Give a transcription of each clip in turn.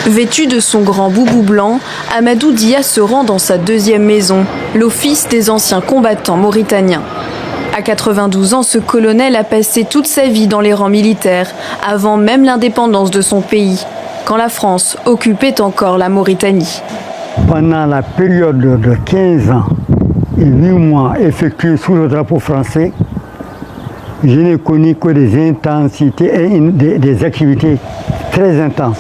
Vêtu de son grand boubou blanc, Amadou Dia se rend dans sa deuxième maison, l'Office des anciens combattants mauritaniens. À 92 ans, ce colonel a passé toute sa vie dans les rangs militaires, avant même l'indépendance de son pays, quand la France occupait encore la Mauritanie. Pendant la période de 15 ans et 8 mois effectués sous le drapeau français, je n'ai connu que des intensités et des activités très intenses.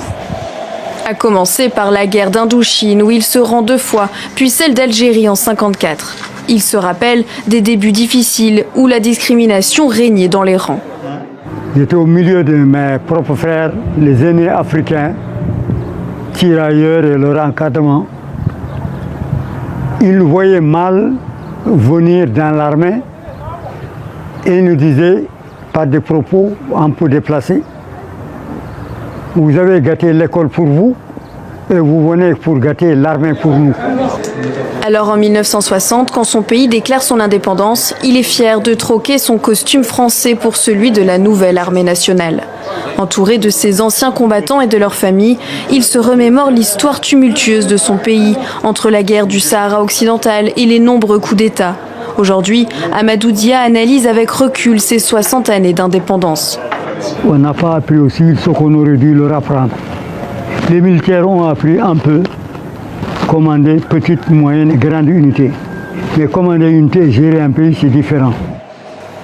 A commencer par la guerre d'Indochine où il se rend 2 fois, puis celle d'Algérie en 1954. Il se rappelle des débuts difficiles où la discrimination régnait dans les rangs. J'étais au milieu de mes propres frères, les aînés africains, tirailleurs et leur encadrement. Ils nous voyaient mal venir dans l'armée et nous disaient par des propos un peu déplacés: vous avez gâté l'école pour vous et vous venez pour gâter l'armée pour nous. Alors en 1960, quand son pays déclare son indépendance, il est fier de troquer son costume français pour celui de la nouvelle armée nationale. Entouré de ses anciens combattants et de leurs familles, il se remémore l'histoire tumultueuse de son pays, entre la guerre du Sahara occidental et les nombreux coups d'État. Aujourd'hui, Amadou Dia analyse avec recul ses 60 années d'indépendance. On n'a pas appris aussi ce qu'on aurait dû leur apprendre. Les militaires ont appris un peu, commander petite, moyenne et grande unité. Mais commander une unité et gérer un pays, c'est différent.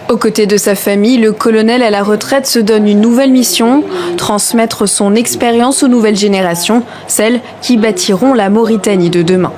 Aux côtés de sa famille, le colonel à la retraite se donne une nouvelle mission, transmettre son expérience aux nouvelles générations, celles qui bâtiront la Mauritanie de demain.